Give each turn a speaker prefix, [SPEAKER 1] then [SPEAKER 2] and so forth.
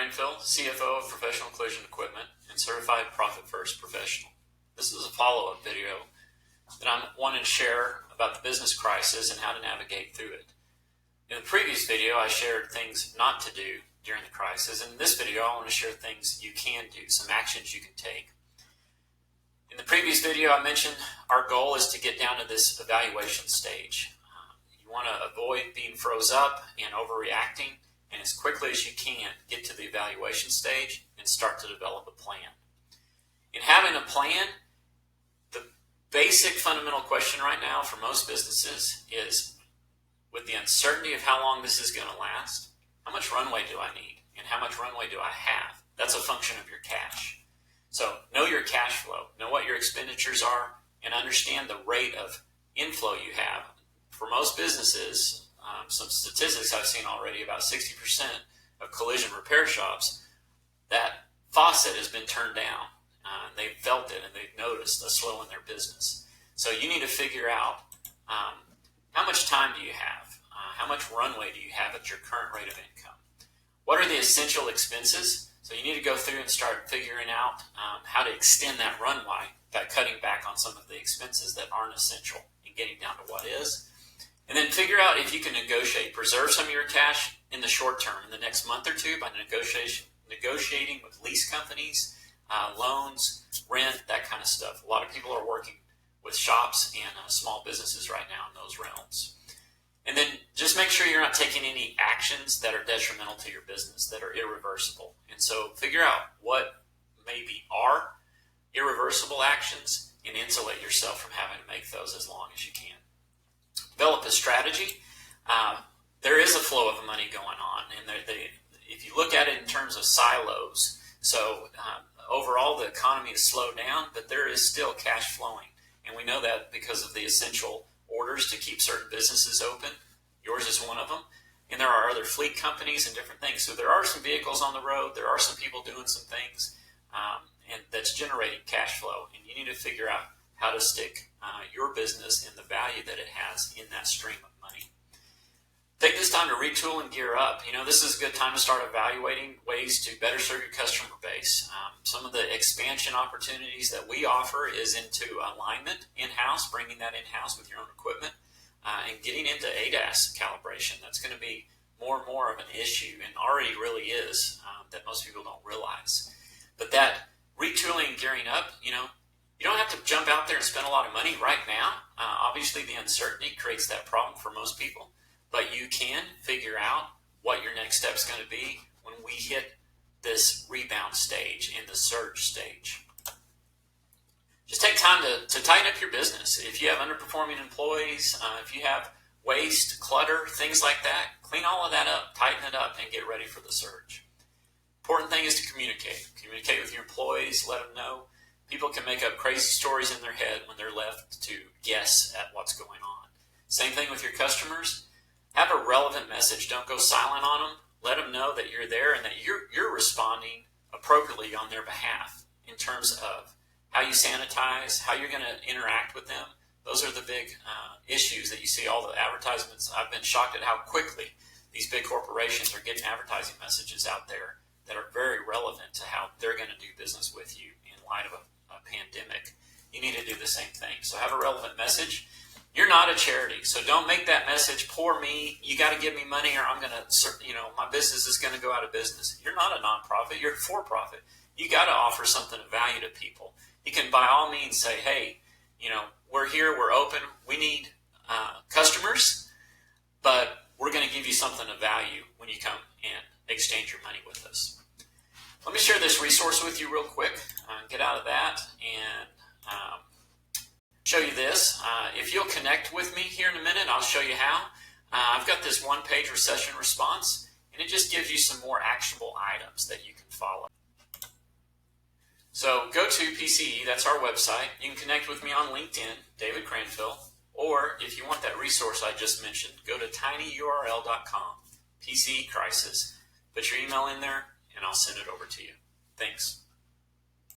[SPEAKER 1] Granville, CFO of Professional Collision Equipment and Certified Profit First Professional. This is a follow-up video that I'm wanting to share about the business crisis and how to navigate through it. In the previous video, I shared things not to do during the crisis. In this video, I want to share things you can do, some actions you can take. In the previous video, I mentioned our goal is to get down to this evaluation stage. You want to avoid being froze up and overreacting, and as quickly as you can, get to the evaluation stage and start to develop a plan. In having a plan, the basic fundamental question right now for most businesses is, with the uncertainty of how long this is going to last, how much runway do I need and how much runway do I have? That's a function of your cash. So know your cash flow, know what your expenditures are, and understand the rate of inflow you have. For most businesses, some statistics I've seen already, about 60% of collision repair shops, that faucet has been turned down. They've felt it and they've noticed a slow in their business. So you need to figure out how much time do you have? How much runway do you have at your current rate of income? What are the essential expenses? So you need to go through and start figuring out how to extend that runway by cutting back on some of the expenses that aren't essential and getting down to what is. And then figure out if you can preserve some of your cash in the short term, in the next month or two, by negotiating with lease companies, loans, rent, that kind of stuff. A lot of people are working with shops and small businesses right now in those realms. And then just make sure you're not taking any actions that are detrimental to your business, that are irreversible. And so figure out what maybe are irreversible actions and insulate yourself from having to make those as long as you can. Develop a strategy. There is a flow of money going on, and if you look at it in terms of silos, so overall the economy has slowed down, but there is still cash flowing, and we know that because of the essential orders to keep certain businesses open. Yours is one of them, and there are other fleet companies and different things. So there are some vehicles on the road, there are some people doing some things, and that's generating cash flow, and you need to figure out how to stick your business and the value that it has in that stream of money. Take this time to retool and gear up. This is a good time to start evaluating ways to better serve your customer base. Some of the expansion opportunities that we offer is into alignment in-house, bringing that in-house with your own equipment, and getting into ADAS calibration. That's going to be more and more of an issue, and already really is, that most people don't realize. But that retooling and gearing up, you don't have to jump out there and spend a lot of money right now. Obviously, the uncertainty creates that problem for most people, but you can figure out what your next step is going to be when we hit this rebound stage and the surge stage. Just take time to tighten up your business. If you have underperforming employees, if you have waste, clutter, things like that, clean all of that up, tighten it up, and get ready for the surge. Important thing is to communicate. Communicate with your employees, let them know. People can make up crazy stories in their head when they're left to guess at what's going on. Same thing with your customers. Have a relevant message. Don't go silent on them. Let them know that you're there and that you're responding appropriately on their behalf in terms of how you sanitize, how you're going to interact with them. Those are the big issues that you see all the advertisements. I've been shocked at how quickly these big corporations are getting advertising messages out there that are very relevant to how they're going to do business with you in light of a pandemic. You need to do the same thing. So have a relevant message. You're not a charity, so don't make that message, poor me, you got to give me money or I'm going to, my business is going to go out of business. You're not a nonprofit, you're a for-profit. You got to offer something of value to people. You can by all means say, hey, we're here, we're open, we need customers, but we're going to give you something of value when you come and exchange your money with us. Let me share this resource with you real quick, get out of that, and show you this. If you'll connect with me here in a minute, I'll show you how. I've got this one-page recession response, and it just gives you some more actionable items that you can follow. So go to PCE, that's our website. You can connect with me on LinkedIn, David Cranfield, or if you want that resource I just mentioned, go to tinyurl.com, PCE Crisis. Put your email in there, and I'll send it over to you. Thanks.